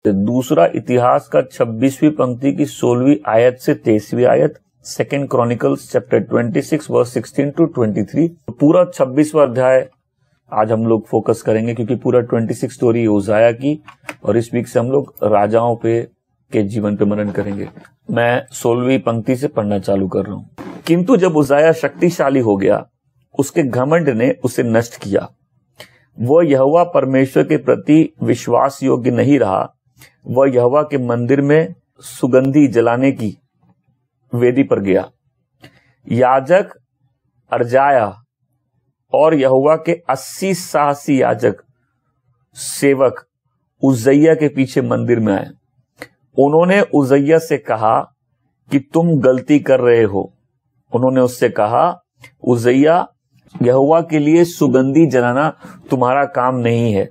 दूसरा इतिहास का 26वीं पंक्ति की 16वीं आयत से 23वीं आयत, second Chronicles chapter 26 verse 16 to 23। पूरा 26वां अध्याय आज हम लोग फोकस करेंगे, क्योंकि पूरा 26 स्टोरी उज्जाया की, और इस वीक से हम लोग राजाओं पे के जीवन पे मनन करेंगे। मैं 16वीं पंक्ति से पढ़ना चालू कर रहा हूं। किंतु जब उज्जाया शक्तिशाली हो गया, उसके घमंड ने उसे नष्ट किया। वह यहोवा परमेश्वर के प्रति विश्वास योग्य नहीं रहा। वह यहोवा के मंदिर में सुगंधी जलाने की वेदी पर गया। याजक अर्जाया और यहोवा के 80 साहसी याजक सेवक उज्जैया के पीछे मंदिर में आए। उन्होंने उज्जैया से कहा कि तुम गलती कर रहे हो। उन्होंने उससे कहा, उज्जैया, यहोवा के लिए सुगंधी जलाना तुम्हारा काम नहीं है।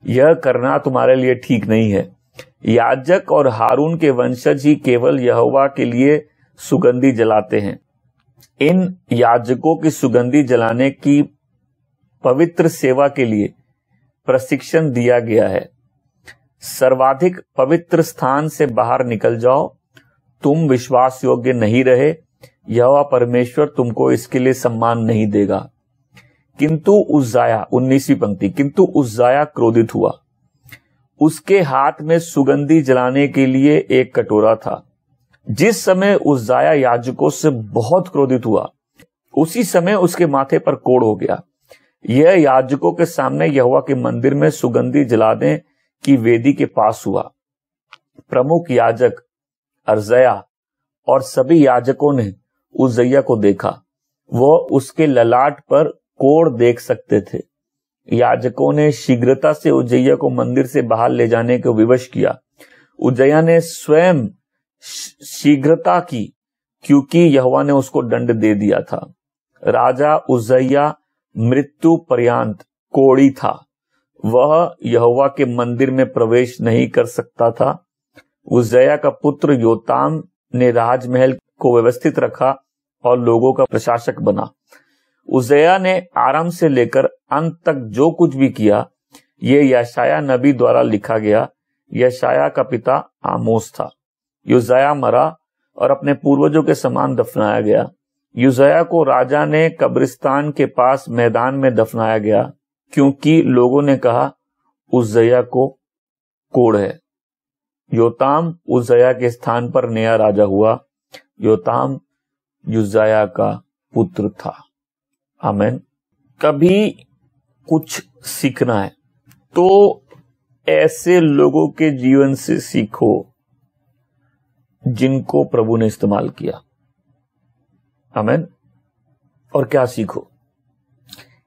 यह करना तुम्हारे लिए ठीक नहीं है। याजक और हारून के वंशज ही केवल यहोवा के लिए सुगंधी जलाते हैं। इन याजकों की सुगंधी जलाने की पवित्र सेवा के लिए प्रशिक्षण दिया गया है। सर्वाधिक पवित्र स्थान से बाहर निकल जाओ। तुम विश्वास योग्य नहीं रहे। यहोवा परमेश्वर तुमको इसके लिए सम्मान नहीं देगा। किंतु उज्जाया, 19वीं पंक्ति, किंतु उज्जाया क्रोधित हुआ। उसके हाथ में सुगंधी जलाने के लिए एक कटोरा था। जिस समय उज्जाया याजकों से बहुत क्रोधित हुआ, उसी समय उसके माथे पर कोढ़ हो गया। यह याजकों के सामने यहोवा के मंदिर में सुगंधी जलाने की वेदी के पास हुआ। प्रमुख याजक अर्जया और सभी याजकों ने उज्जैया को देखा। वह उसके ललाट पर कोढ़ देख सकते थे। याजकों ने शीघ्रता से उज्जैया को मंदिर से बाहर ले जाने को विवश किया। उज्जैया ने स्वयं शीघ्रता की, क्योंकि यहोवा ने उसको दंड दे दिया था। राजा उज्जैया मृत्यु पर्यंत कोढ़ी था। वह यहोवा के मंदिर में प्रवेश नहीं कर सकता था। उज्जैया का पुत्र योताम ने राजमहल को व्यवस्थित रखा और लोगों का प्रशासक बना। उज्जैया ने आरंभ से लेकर अंत तक जो कुछ भी किया, ये यशाया नबी द्वारा लिखा गया। यशाया का पिता आमोस था। युज्जाया मरा और अपने पूर्वजों के समान दफनाया गया। युज्जाया को राजा ने कब्रिस्तान के पास मैदान में दफनाया गया, क्योंकि लोगों ने कहा, उज्जैया को कोढ़ है। योताम उज्जैया के स्थान पर नया राजा हुआ। योताम युज्जाया का पुत्र था। आमीन। कभी कुछ सीखना है तो ऐसे लोगों के जीवन से सीखो जिनको प्रभु ने इस्तेमाल किया। आमीन। और क्या सीखो?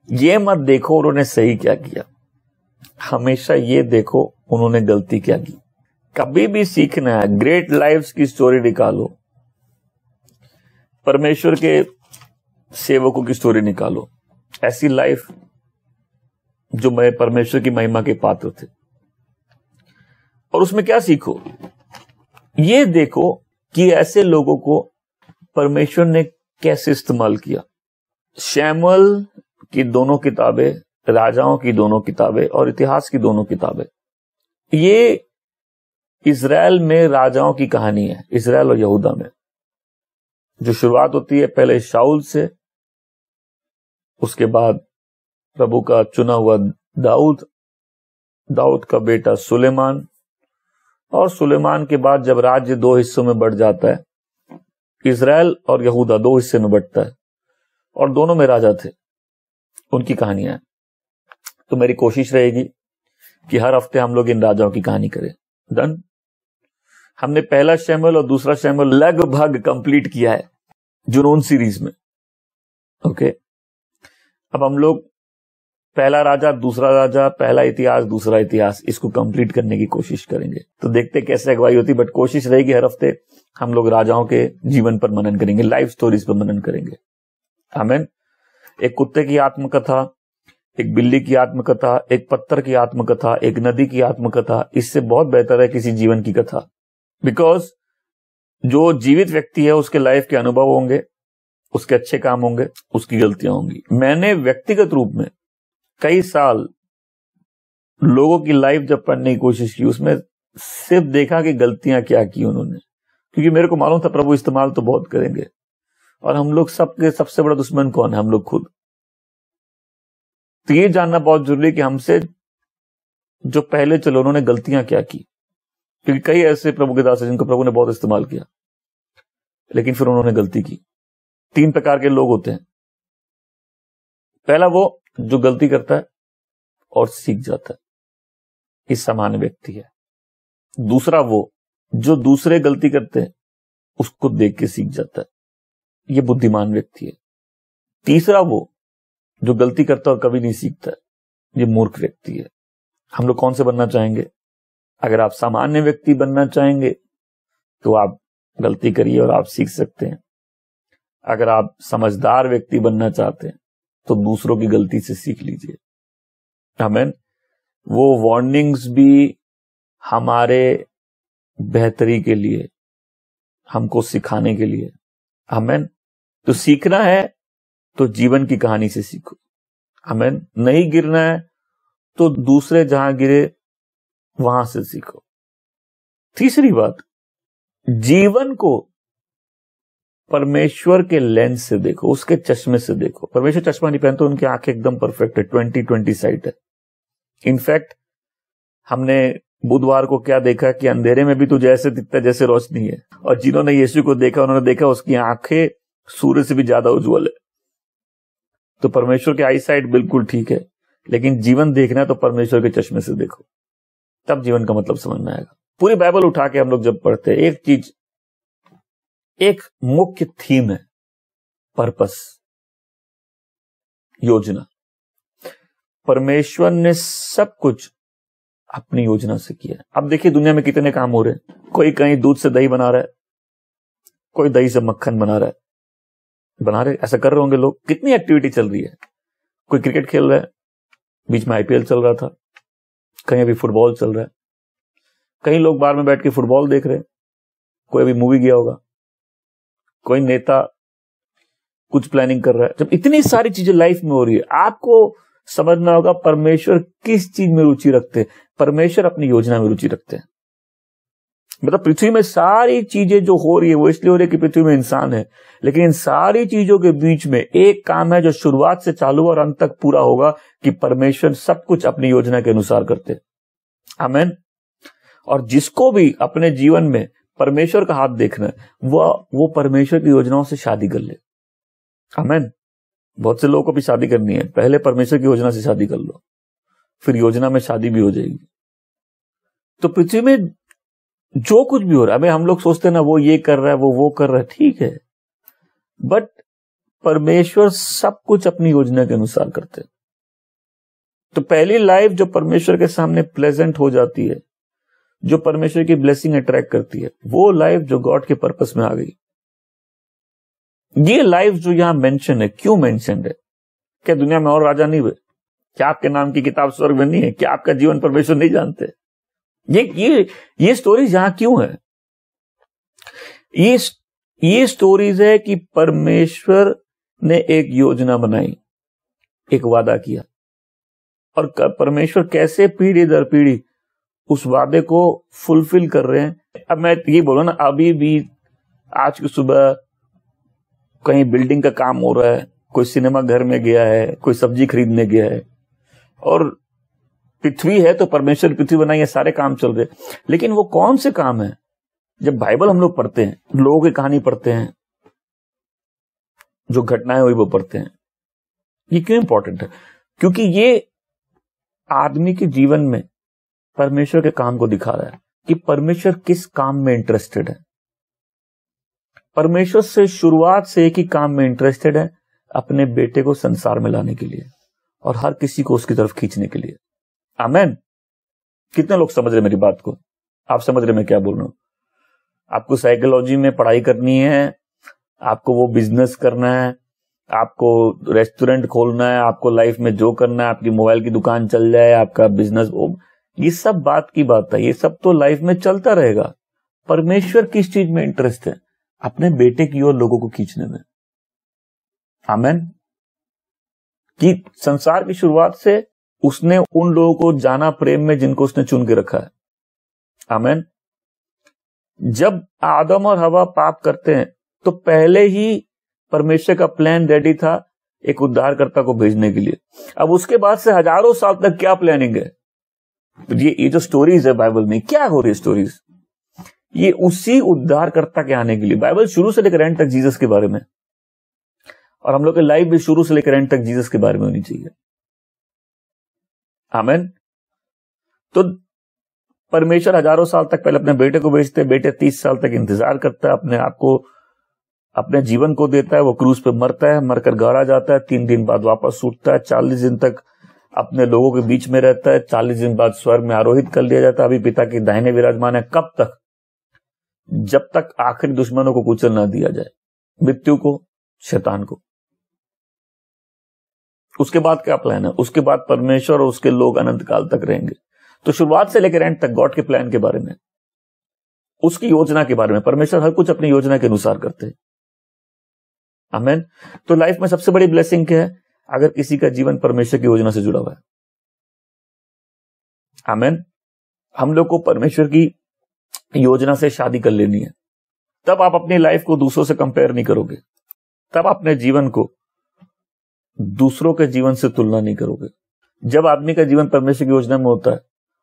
ये मत देखो उन्होंने सही क्या किया, हमेशा ये देखो उन्होंने गलती क्या की। कभी भी सीखना है, ग्रेट लाइफ्स की स्टोरी निकालो, परमेश्वर के सेवकों की स्टोरी निकालो, ऐसी लाइफ जो मैं परमेश्वर की महिमा के पात्र थे, और उसमें क्या सीखो? ये देखो कि ऐसे लोगों को परमेश्वर ने कैसे इस्तेमाल किया। शमूएल की दोनों किताबें, राजाओं की दोनों किताबें और इतिहास की दोनों किताबें, ये इजराइल में राजाओं की कहानी है। इजराइल और यहूदा में जो शुरुआत होती है पहले शाऊल से, उसके बाद प्रभु का चुना हुआ दाऊद, दाऊद का बेटा सुलेमान, और सुलेमान के बाद जब राज्य दो हिस्सों में बढ़ जाता है, इजराइल और यहूदा दो हिस्से में बढ़ता है, और दोनों में राजा थे, उनकी कहानियां। तो मेरी कोशिश रहेगी कि हर हफ्ते हम लोग इन राजाओं की कहानी करें। डन। हमने पहला शमूएल और दूसरा शमूएल लगभग कंप्लीट किया है जुनून सीरीज में। ओके, अब हम लोग पहला राजा, दूसरा राजा, पहला इतिहास, दूसरा इतिहास, इसको कंप्लीट करने की कोशिश करेंगे। तो देखते कैसे अगुवाई होती, बट कोशिश रहेगी हर हफ्ते हम लोग राजाओं के जीवन पर मनन करेंगे, लाइफ स्टोरीज पर मनन करेंगे। आमीन। एक कुत्ते की आत्मकथा, एक बिल्ली की आत्मकथा, एक पत्थर की आत्मकथा, एक नदी की आत्मकथा, इससे बहुत बेहतर है किसी जीवन की कथा। बिकॉज जो जीवित व्यक्ति है उसके लाइफ के अनुभव होंगे उसके अच्छे काम होंगे, उसकी गलतियां होंगी। मैंने व्यक्तिगत रूप में कई साल लोगों की लाइफ जब पढ़ने की कोशिश की, उसमें सिर्फ देखा कि गलतियां क्या की उन्होंने, क्योंकि मेरे को मालूम था प्रभु इस्तेमाल तो बहुत करेंगे, और हम लोग सबके सबसे बड़ा दुश्मन कौन है? हम लोग खुद। तो ये जानना बहुत जरूरी है कि हमसे जो पहले चलो उन्होंने गलतियां क्या की, क्योंकि कई ऐसे प्रभु के दास हैं जिनको प्रभु ने बहुत इस्तेमाल किया, लेकिन फिर उन्होंने गलती की। 3 प्रकार के लोग होते हैं। पहला वो जो गलती करता है और सीख जाता है, ये सामान्य व्यक्ति है। दूसरा वो जो दूसरे गलती करते हैं उसको देख के सीख जाता है, ये बुद्धिमान व्यक्ति है। तीसरा वो जो गलती करता है और कभी नहीं सीखता है, ये मूर्ख व्यक्ति है। हम लोग कौन से बनना चाहेंगे? अगर आप सामान्य व्यक्ति बनना चाहेंगे तो आप गलती करिए और आप सीख सकते हैं। अगर आप समझदार व्यक्ति बनना चाहते हैं तो दूसरों की गलती से सीख लीजिए। आमीन। वो वार्निंग्स भी हमारे बेहतरी के लिए, हमको सिखाने के लिए। आमीन। तो सीखना है तो जीवन की कहानी से सीखो। आमीन। नहीं गिरना है तो दूसरे जहां गिरे वहां से सीखो। तीसरी बात, जीवन को परमेश्वर के लेंस से देखो, उसके चश्मे से देखो। परमेश्वर चश्मा नहीं पहनते, उनकी आंखें एकदम परफेक्ट है, 20/20 साइट है। इनफैक्ट हमने बुधवार को क्या देखा कि अंधेरे में भी तुझे ऐसे दिखता है जैसे रोशनी है, और जिन्होंने यीशु को देखा उन्होंने देखा उसकी आंखें सूर्य से भी ज्यादा उज्जवल है। तो परमेश्वर की आई साइट बिल्कुल ठीक है, लेकिन जीवन देखना है तो परमेश्वर के चश्मे से देखो, तब जीवन का मतलब समझ में आएगा। पूरी बाइबल उठा के हम लोग जब पढ़ते हैं, एक चीज, एक मुख्य थीम है पर्पस, योजना। परमेश्वर ने सब कुछ अपनी योजना से किया। अब देखिए दुनिया में कितने काम हो रहे हैं। कोई कहीं दूध से दही बना रहा है, कोई दही से मक्खन बना रहा है, ऐसा कर रहे होंगे लोग। कितनी एक्टिविटी चल रही है। कोई क्रिकेट खेल रहा है, बीच में आईपीएल चल रहा था, कहीं अभी फुटबॉल चल रहा है, कई लोग बाहर में बैठ के फुटबॉल देख रहे हैं, कोई अभी मूवी गया होगा, कोई नेता कुछ प्लानिंग कर रहा है। जब इतनी सारी चीजें लाइफ में हो रही है, आपको समझना होगा परमेश्वर किस चीज में रुचि रखते हैं। परमेश्वर अपनी योजना में रुचि रखते हैं। मतलब पृथ्वी में सारी चीजें जो हो रही है वो इसलिए हो रही है कि पृथ्वी में इंसान है, लेकिन इन सारी चीजों के बीच में एक काम है जो शुरुआत से चालू और अंत तक पूरा होगा, कि परमेश्वर सब कुछ अपनी योजना के अनुसार करते हैं। आमीन। और जिसको भी अपने जीवन में परमेश्वर का हाथ देखना है, वो परमेश्वर की योजनाओं से शादी कर ले। आमीन। बहुत से लोगों को भी शादी करनी है, पहले परमेश्वर की योजना से शादी कर लो, फिर योजना में शादी भी हो जाएगी। तो पृथ्वी में जो कुछ भी हो रहा है, अबे हम लोग सोचते हैं ना वो ये कर रहा है, वो कर रहा है, ठीक है, बट परमेश्वर सब कुछ अपनी योजना के अनुसार करते हैं। तो पहली लाइफ जो परमेश्वर के सामने प्लेजेंट हो जाती है, जो परमेश्वर की ब्लेसिंग अट्रैक्ट करती है, वो लाइफ जो गॉड के पर्पस में आ गई। ये लाइफ जो यहां मेंशन है, क्यों मेंशन है? क्या दुनिया में और राजा नहीं हुए? क्या आपके नाम की किताब स्वर्ग में नहीं है? क्या आपका जीवन परमेश्वर नहीं जानते? ये स्टोरीज यहां क्यों है? ये स्टोरीज है कि परमेश्वर ने एक योजना बनाई, एक वादा किया, और परमेश्वर कैसे पीढ़ी दर पीढ़ी उस वादे को फुलफिल कर रहे हैं। अब मैं ये बोलूं ना, अभी भी आज की सुबह कहीं बिल्डिंग का काम हो रहा है, कोई सिनेमा घर में गया है, कोई सब्जी खरीदने गया है, और पृथ्वी है तो परमेश्वर पृथ्वी बनाई है, सारे काम चल रहे। लेकिन वो कौन से काम है? जब बाइबल हम लोग पढ़ते हैं, लोगों की कहानी पढ़ते हैं, जो घटनाएं हुई वो पढ़ते हैं। ये क्यों इंपॉर्टेंट है? क्योंकि ये आदमी के जीवन में परमेश्वर के काम को दिखा रहा है कि परमेश्वर किस काम में इंटरेस्टेड है। परमेश्वर से शुरुआत से एक ही काम में इंटरेस्टेड है, अपने बेटे को संसार में लाने के लिए और हर किसी को उसकी तरफ खींचने के लिए। आमीन। कितने लोग समझ रहे मेरी बात को? आप समझ रहे मैं क्या बोल रहा हूं? आपको साइकोलॉजी में पढ़ाई करनी है, आपको वो बिजनेस करना है, आपको रेस्टोरेंट खोलना है, आपको लाइफ में जो करना है, आपकी मोबाइल की दुकान चल जाए, आपका बिजनेस, ये सब बात की बात है, ये सब तो लाइफ में चलता रहेगा। परमेश्वर किस चीज में इंटरेस्ट है? अपने बेटे की ओर लोगों को खींचने में। आमेन। कि संसार की शुरुआत से उसने उन लोगों को जाना प्रेम में जिनको उसने चुन के रखा है। आमेन। जब आदम और हवा पाप करते हैं तो पहले ही परमेश्वर का प्लान रेडी था एक उद्धारकर्ता को भेजने के लिए। अब उसके बाद से हजारों साल तक क्या प्लानिंग है? ये जो स्टोरीज है बाइबल में, क्या हो रही है स्टोरीज? ये उसी उद्धारकर्ता के आने के लिए। बाइबल शुरू से लेकर एंड तक जीसस के बारे में, और हम लोग की लाइफ भी शुरू से लेकर एंड तक जीसस के बारे में होनी चाहिए। आमेन। तो परमेश्वर हजारों साल तक पहले अपने बेटे को भेजते, बेटे 30 साल तक इंतजार करता है, अपने आप को, अपने जीवन को देता है, वो क्रूस पे मरता है, मरकर गाड़ा जाता है, 3 दिन बाद वापस उठता है, 40 दिन तक अपने लोगों के बीच में रहता है, 40 दिन बाद स्वर्ग में आरोहित कर लिया जाता है, अभी पिता के दाहिने विराजमान है। कब तक? जब तक आखिरी दुश्मनों को कुचल ना दिया जाए, मृत्यु को, शैतान को। उसके बाद क्या प्लान है? उसके बाद परमेश्वर और उसके लोग अनंत काल तक रहेंगे। तो शुरुआत से लेकर एंड तक गॉड के प्लान के बारे में, उसकी योजना के बारे में। परमेश्वर हर कुछ अपनी योजना के अनुसार करते हैं। आमेन। तो लाइफ में सबसे बड़ी ब्लेसिंग क्या है? अगर किसी का जीवन परमेश्वर की योजना से जुड़ा हुआ है। आमेन। हम लोग को परमेश्वर की योजना से शादी कर लेनी है, तब आप अपनी लाइफ को दूसरों से कंपेयर नहीं करोगे, तब अपने जीवन को दूसरों के जीवन से तुलना नहीं करोगे। जब आदमी का जीवन परमेश्वर की योजना में होता है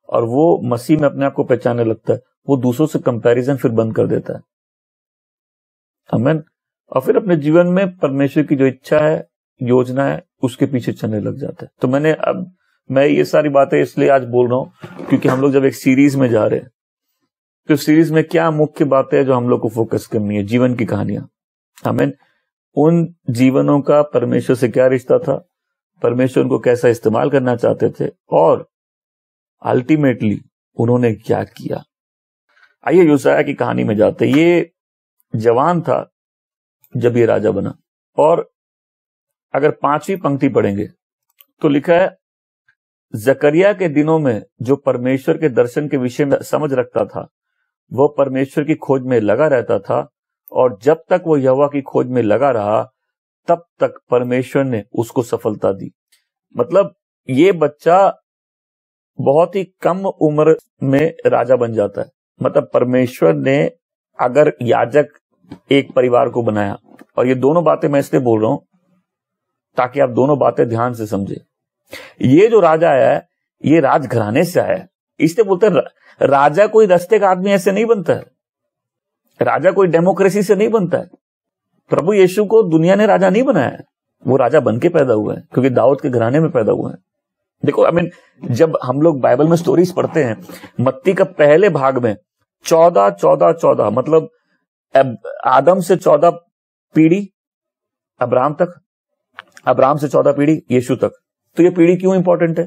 और वो मसीह में अपने आप को पहचानने लगता है, वो दूसरों से कंपैरिजन फिर बंद कर देता है। आमीन। और फिर अपने जीवन में परमेश्वर की जो इच्छा है, योजना है, उसके पीछे चलने लग जाता है। तो मैं ये सारी बातें इसलिए आज बोल रहा हूं क्योंकि हम लोग जब एक सीरीज में जा रहे हैं, तो सीरीज में क्या मुख्य बातें हैं जो हम लोग को फोकस करनी है? जीवन की कहानियां। आमीन। उन जीवनों का परमेश्वर से क्या रिश्ता था, परमेश्वर उनको कैसा इस्तेमाल करना चाहते थे, और अल्टीमेटली उन्होंने क्या किया। आइए योसाया की कहानी में जाते। ये जवान था जब ये राजा बना, और अगर 5वीं पंक्ति पढ़ेंगे तो लिखा है, जकरिया के दिनों में जो परमेश्वर के दर्शन के विषय में समझ रखता था, वह परमेश्वर की खोज में लगा रहता था, और जब तक वो यहोवा की खोज में लगा रहा, तब तक परमेश्वर ने उसको सफलता दी। मतलब ये बच्चा बहुत ही कम उम्र में राजा बन जाता है। मतलब परमेश्वर ने अगर याजक एक परिवार को बनाया, और ये दोनों बातें मैं इसलिए बोल रहा हूं ताकि आप दोनों बातें ध्यान से समझे। ये जो राजा आया है, ये राजघराने से आया है, इसलिए बोलते हैं राजा कोई रास्ते का आदमी ऐसे नहीं बनता है, राजा कोई डेमोक्रेसी से नहीं बनता है। प्रभु यीशु को दुनिया ने राजा नहीं बनाया है, वो राजा बन के पैदा हुए हैं, क्योंकि दाऊद के घराने में पैदा हुए हैं। देखो जब हम लोग बाइबल में स्टोरीज पढ़ते हैं, मत्ती का पहले भाग में 14 मतलब आदम से 14 पीढ़ी अब्राहम तक, अब्राहम से 14 पीढ़ी यीशु तक। तो ये पीढ़ी क्यों इंपॉर्टेंट है?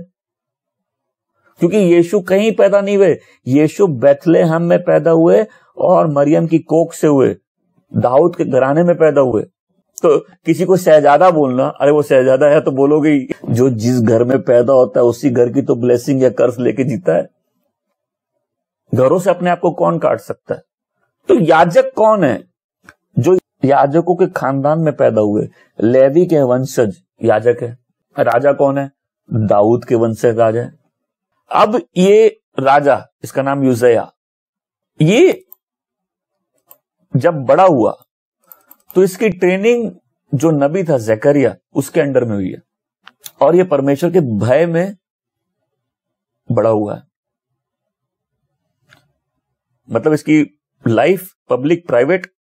क्योंकि यीशु कहीं पैदा नहीं हुए, यीशु बेथलेहम में पैदा हुए और मरियम की कोख से हुए, दाऊद के घराने में पैदा हुए। तो किसी को शहजादा बोलना, अरे वो शहजादा है, तो बोलोगे जो जिस घर में पैदा होता है उसी घर की तो ब्लेसिंग या कर्ज लेके जीता है। घरों से अपने आप को कौन काट सकता है? तो याजक कौन है? जो याजकों के खानदान में पैदा हुए, लेवी के वंशज याजक है। राजा कौन है? दाऊद के वंशज राजा है। अब ये राजा, इसका नाम योसिय्याह, ये जब बड़ा हुआ तो इसकी ट्रेनिंग जो नबी था जकरिया, उसके अंडर में हुई है, और ये परमेश्वर के भय में बड़ा हुआ है। मतलब इसकी लाइफ पब्लिक प्राइवेट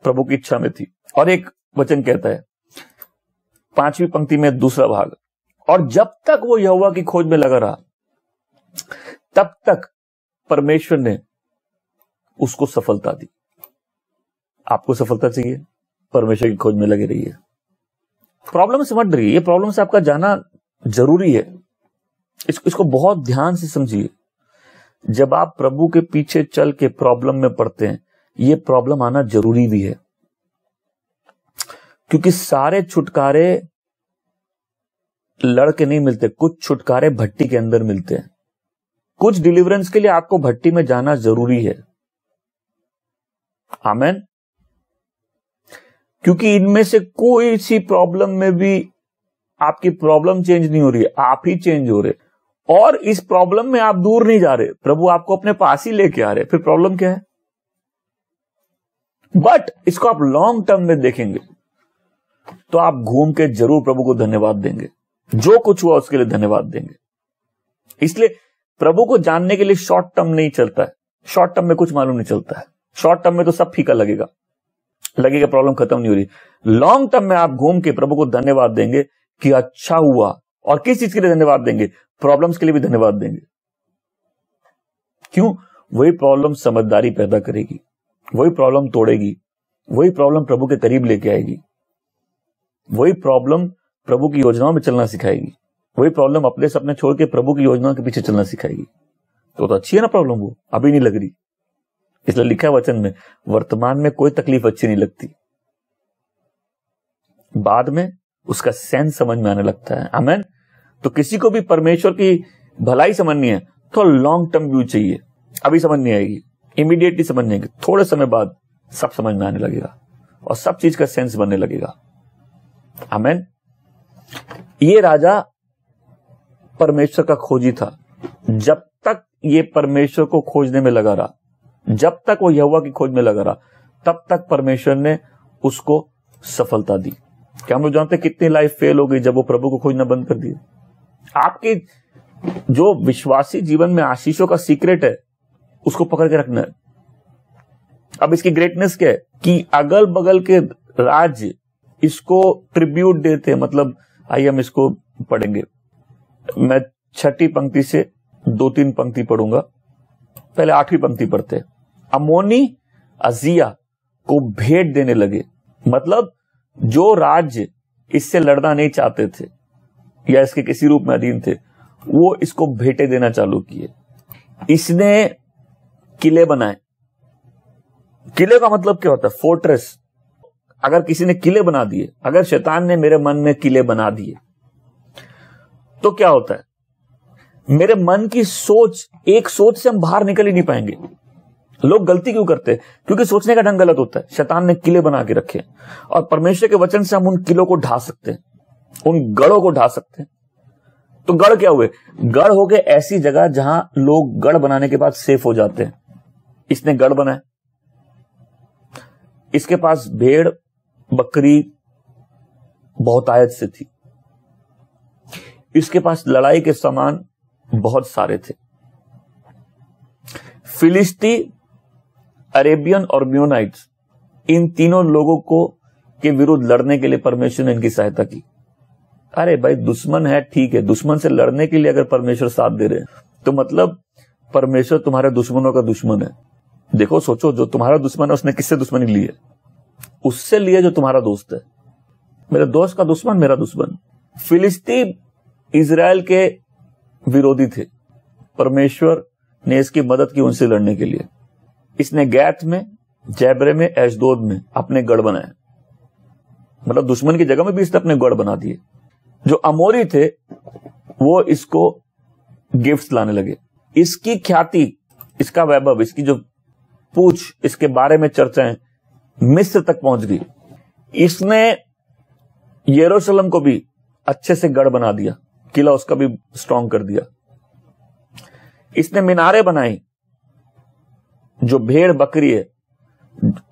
प्रभु की इच्छा में थी। और एक वचन कहता है 5वीं पंक्ति में दूसरा भाग, और जब तक वो यहोवा की खोज में लगा रहा, तब तक परमेश्वर ने उसको सफलता दी। आपको सफलता चाहिए, परमेश्वर की खोज में लगे रहिए। प्रॉब्लम समझ रही है, ये प्रॉब्लम से आपका जाना जरूरी है। इसको बहुत ध्यान से समझिए। जब आप प्रभु के पीछे चल के प्रॉब्लम में पड़ते हैं, ये प्रॉब्लम आना जरूरी भी है, क्योंकि सारे छुटकारे लड़के नहीं मिलते, कुछ छुटकारे भट्टी के अंदर मिलते हैं। कुछ डिलीवरेंस के लिए आपको भट्टी में जाना जरूरी है। आमेन। क्योंकि इनमें से कोई सी प्रॉब्लम में भी आपकी प्रॉब्लम चेंज नहीं हो रही है, आप ही चेंज हो रहे, और इस प्रॉब्लम में आप दूर नहीं जा रहे, प्रभु आपको अपने पास ही लेके आ रहे, फिर प्रॉब्लम क्या है? बट इसको आप लॉन्ग टर्म में देखेंगे तो आप घूम के जरूर प्रभु को धन्यवाद देंगे, जो कुछ हुआ उसके लिए धन्यवाद देंगे। इसलिए प्रभु को जानने के लिए शॉर्ट टर्म नहीं चलता है, शॉर्ट टर्म में कुछ मालूम नहीं चलता है, शॉर्ट टर्म में तो सब फीका लगेगा, प्रॉब्लम खत्म नहीं हो रही। लॉन्ग टर्म में आप घूम के प्रभु को धन्यवाद देंगे कि अच्छा हुआ, और किस चीज के लिए धन्यवाद देंगे? प्रॉब्लम्स के लिए भी धन्यवाद देंगे। क्यों? वही प्रॉब्लम समझदारी पैदा करेगी, वही प्रॉब्लम तोड़ेगी, वही प्रॉब्लम प्रभु के करीब लेके आएगी, वही प्रॉब्लम प्रभु की योजनाओं में चलना सिखाएगी, वही प्रॉब्लम अपने सपने छोड़ के प्रभु की योजनाओं के पीछे चलना सिखाएगी। तो अच्छी है ना प्रॉब्लम, वो अभी नहीं लग रही। इसलिए लिखा है वचन में, वर्तमान में कोई तकलीफ अच्छी नहीं लगती, बाद में उसका सेंस समझ में आने लगता है। आमीन। तो किसी को भी परमेश्वर की भलाई समझनी है तो लॉन्ग टर्म व्यू चाहिए। अभी समझ नहीं आएगी, इमीडिएटली समझ नहीं आएगी, थोड़े समय बाद सब समझ में आने लगेगा और सब चीज का सेंस बनने लगेगा। आमीन। ये राजा परमेश्वर का खोजी था। जब तक ये परमेश्वर को खोजने में लगा रहा, जब तक वो यहोवा की खोज में लगा रहा, तब तक परमेश्वर ने उसको सफलता दी। क्या हम लोग जानते हैं कितनी लाइफ फेल हो गई जब वो प्रभु को खोजना बंद कर दिए? आपके जो विश्वासी जीवन में आशीषों का सीक्रेट है, उसको पकड़ के रखना है। अब इसकी ग्रेटनेस क्या है कि अगल बगल के राज्य इसको ट्रिब्यूट देते हैं। मतलब आइए हम इसको पढ़ेंगे। मैं 6ठी पंक्ति से 2-3 पंक्ति पढ़ूंगा। पहले 8वीं पंक्ति पढ़ते हैं। अमोनी अजिया को भेंट देने लगे। मतलब जो राज्य इससे लड़ना नहीं चाहते थे या इसके किसी रूप में अधीन थे, वो इसको भेंटे देना चालू किए। इसने किले बनाए। किले का मतलब क्या होता है? फोर्ट्रेस। अगर किसी ने किले बना दिए, अगर शैतान ने मेरे मन में किले बना दिए तो क्या होता है? मेरे मन की सोच, एक सोच से हम बाहर निकल ही नहीं पाएंगे। लोग गलती क्यों करते हैं? क्योंकि सोचने का ढंग गलत होता है। शैतान ने किले बना के रखे और परमेश्वर के वचन से हम उन किलों को ढा सकते हैं, उन गढ़ों को ढा सकते हैं। तो गढ़ क्या हुए? गढ़ हो गए ऐसी जगह जहां लोग गढ़ बनाने के बाद सेफ हो जाते हैं। इसने गढ़ बनाया। इसके पास भेड़ बकरी बहुतायत से थी। इसके पास लड़ाई के सामान बहुत सारे थे। फिलिस्ती, अरेबियन और म्यूनाइट्स, इन तीनों लोगों को के विरुद्ध लड़ने के लिए परमेश्वर ने इनकी सहायता की। अरे भाई, दुश्मन है, ठीक है, दुश्मन से लड़ने के लिए अगर परमेश्वर साथ दे रहे हैं तो मतलब परमेश्वर तुम्हारे दुश्मनों का दुश्मन है। देखो, सोचो, जो तुम्हारा दुश्मन है उसने किससे दुश्मनी ली है? उससे लिए जो तुम्हारा दोस्त है। मेरे दोस्त का दुश्मन मेरा दुश्मन। फिलिस्ती इजराइल के विरोधी थे। परमेश्वर ने इसकी मदद की उनसे लड़ने के लिए। इसने गैत में, जैबरे में, एशदोद में अपने गढ़ बनाए। मतलब दुश्मन की जगह में भी इसने अपने गढ़ बना दिए। जो अमोरी थे वो इसको गिफ्ट्स लाने लगे। इसकी ख्याति, इसका वैभव, इसकी जो पूछ, इसके बारे में चर्चाएं मिस्र तक पहुंच गई। इसने यरूशलेम को भी अच्छे से गढ़ बना दिया, किला उसका भी स्ट्रांग कर दिया। इसने मीनारे बनाई। जो भेड़ बकरी है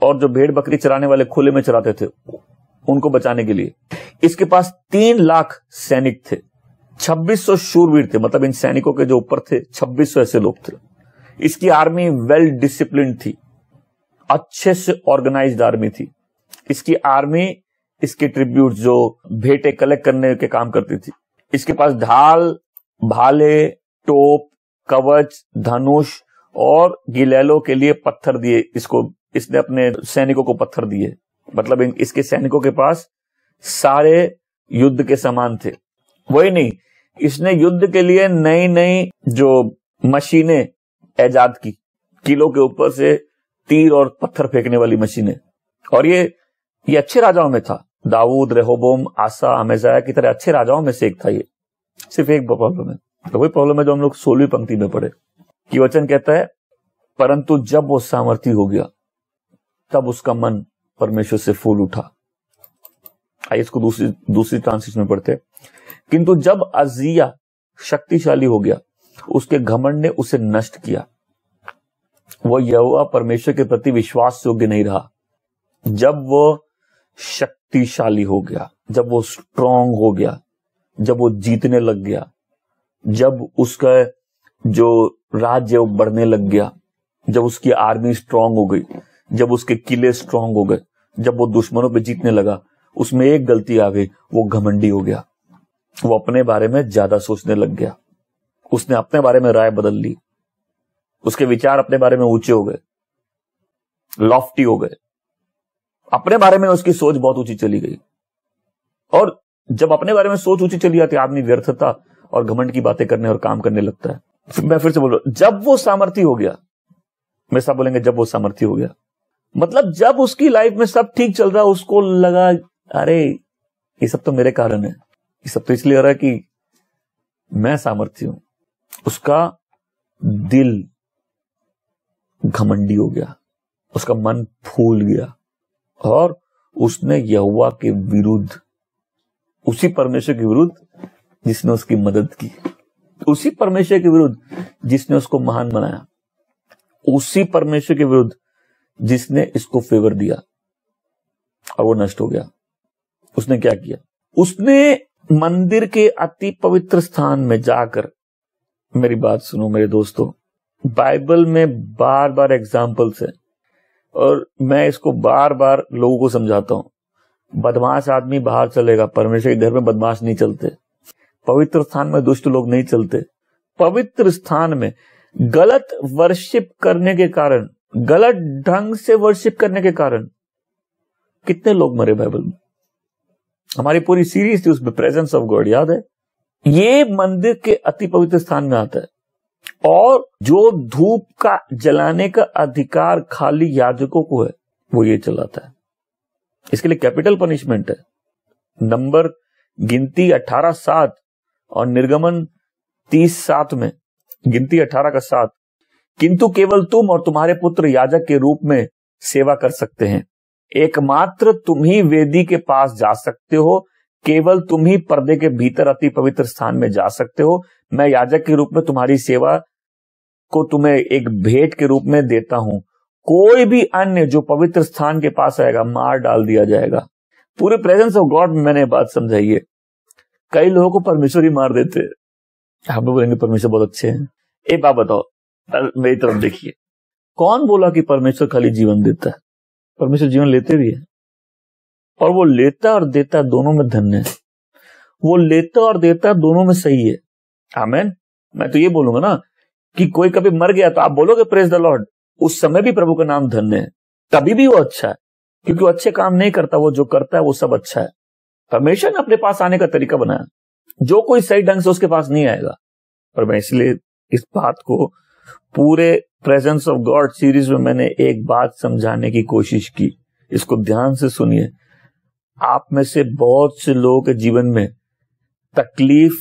और जो भेड़ बकरी चराने वाले खुले में चराते थे उनको बचाने के लिए इसके पास 3 लाख सैनिक थे। 2600 शूरवीर थे। मतलब इन सैनिकों के जो ऊपर थे 2600 ऐसे लोग थे। इसकी आर्मी वेल डिसिप्लिन थी, अच्छे से ऑर्गेनाइज्ड आर्मी थी। इसकी आर्मी, इसके ट्रिब्यूट जो भेंटे कलेक्ट करने के काम करती थी। इसके पास ढाल, भाले, टोप, कवच, धनुष और गिलैलों के लिए पत्थर दिए। इसने अपने सैनिकों को पत्थर दिए। मतलब इसके सैनिकों के पास सारे युद्ध के सामान थे। वही नहीं, इसने युद्ध के लिए नई नई जो मशीनें ऐजाद की। किलों के ऊपर से तीर और पत्थर फेंकने वाली मशीनें। और ये अच्छे राजाओं में था। दाऊद, रेहोबोम, आसा, अमेज़ाया की तरह अच्छे राजाओं में से एक था। ये सिर्फ एक प्रॉब्लम है। तो वही प्रॉब्लम है जो हम लोग 16वीं पंक्ति में पढ़े कि वचन कहता है, परंतु जब वो सामर्थी हो गया तब उसका मन परमेश्वर से फूल उठा। आइए इसको दूसरी ट्रांसलेशन में पढ़ते हैं। किंतु जब अजिया शक्तिशाली हो गया, उसके घमंड ने उसे नष्ट किया। वो यहोवा परमेश्वर के प्रति विश्वास योग्य नहीं रहा। जब वो शक्तिशाली हो गया, जब वो स्ट्रांग हो गया, जब वो जीतने लग गया, जब उसका जो राज्य वो बढ़ने लग गया, जब उसकी आर्मी स्ट्रांग हो गई, जब उसके किले स्ट्रांग हो गए, जब वो दुश्मनों पे जीतने लगा, उसमें एक गलती आ गई, वो घमंडी हो गया। वो अपने बारे में ज्यादा सोचने लग गया। उसने अपने बारे में राय बदल ली। उसके विचार अपने बारे में ऊंचे हो गए, लॉफ्टी हो गए। अपने बारे में उसकी सोच बहुत ऊंची चली गई। और जब अपने बारे में सोच ऊंची चली जाती है, आदमी व्यर्थता और घमंड की बातें करने और काम करने लगता है। मैं फिर से बोल रहा हूं, जब वो सामर्थी हो गया, मैं सब बोलेंगे जब वो सामर्थी हो गया, मतलब जब उसकी लाइफ में सब ठीक चल रहा, उसको लगा अरे ये सब तो मेरे कारण है, ये सब तो इसलिए हो रहा है कि मैं सामर्थी हूं। उसका दिल घमंडी हो गया, उसका मन फूल गया और उसने यहोवा के विरुद्ध, उसी परमेश्वर के विरुद्ध जिसने उसकी मदद की, उसी परमेश्वर के विरुद्ध जिसने उसको महान बनाया, उसी परमेश्वर के विरुद्ध जिसने इसको फेवर दिया, और वो नष्ट हो गया। उसने क्या किया? उसने मंदिर के अति पवित्र स्थान में जाकर, मेरी बात सुनो मेरे दोस्तों, बाइबल में बार बार एग्जाम्पल्स है और मैं इसको बार बार लोगों को समझाता हूं। बदमाश आदमी बाहर चलेगा, परमेश्वर के घर में बदमाश नहीं चलते। पवित्र स्थान में दुष्ट लोग नहीं चलते। पवित्र स्थान में गलत वर्शिप करने के कारण, गलत ढंग से वर्शिप करने के कारण कितने लोग मरे बाइबल में। हमारी पूरी सीरीज थी उसमें, प्रेजेंस ऑफ गॉड, याद है? ये मंदिर के अति पवित्र स्थान में आता है और जो धूप का जलाने का अधिकार खाली याजकों को है, वो ये चलाता है। इसके लिए कैपिटल पनिशमेंट है। नंबर गिनती 18:7 और निर्गमन 30:7 में, गिनती 18 का 7, किंतु केवल तुम और तुम्हारे पुत्र याजक के रूप में सेवा कर सकते हैं। एकमात्र तुम ही वेदी के पास जा सकते हो, केवल तुम ही पर्दे के भीतर अति पवित्र स्थान में जा सकते हो। मैं याजक के रूप में तुम्हारी सेवा को तुम्हें एक भेंट के रूप में देता हूं। कोई भी अन्य जो पवित्र स्थान के पास आएगा, मार डाल दिया जाएगा। पूरे प्रेजेंस ऑफ गॉड में मैंने बात समझाई है। कई लोगों को परमेश्वर ही मार देते हैं। हम लोग बोलेंगे परमेश्वर बहुत अच्छे हैं। एक बात बताओ, मेरी तरफ देखिए, कौन बोला कि परमेश्वर खाली जीवन देता है? परमेश्वर जीवन लेते भी है, और वो लेता और देता दोनों में धन्य है। वो लेता और देता दोनों में सही है। आमीन। मैं तो ये बोलूंगा ना कि कोई कभी मर गया तो आप बोलोगे प्रेज द लॉर्ड, उस समय भी प्रभु का नाम धन्य है, तभी भी वो अच्छा है, क्योंकि वो अच्छे काम नहीं करता, वो जो करता है वो सब अच्छा है। परमेश्वर ने अपने पास आने का तरीका बनाया। जो कोई सही ढंग से उसके पास नहीं आएगा। और मैं इसलिए इस बात को पूरे प्रेजेंस ऑफ गॉड सीरीज में मैंने एक बात समझाने की कोशिश की। इसको ध्यान से सुनिए। आप में से बहुत से लोगों के जीवन में तकलीफ,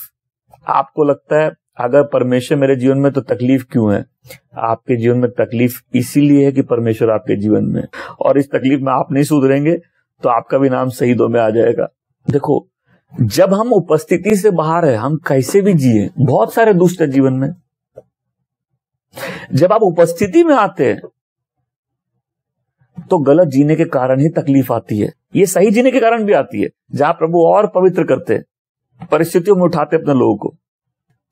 आपको लगता है अगर परमेश्वर मेरे जीवन में तो तकलीफ क्यों है? आपके जीवन में तकलीफ इसीलिए है कि परमेश्वर आपके जीवन में, और इस तकलीफ में आप नहीं सुधरेंगे तो आपका भी नाम शहीदों में आ जाएगा। देखो, जब हम उपस्थिति से बाहर है, हम कैसे भी जिए, बहुत सारे दुष्ट है जीवन में। जब आप उपस्थिति में आते हैं तो गलत जीने के कारण ही तकलीफ आती है। ये सही जीने के कारण भी आती है, जहां प्रभु और पवित्र करते हैं, परिस्थितियों में उठाते अपने लोगों को।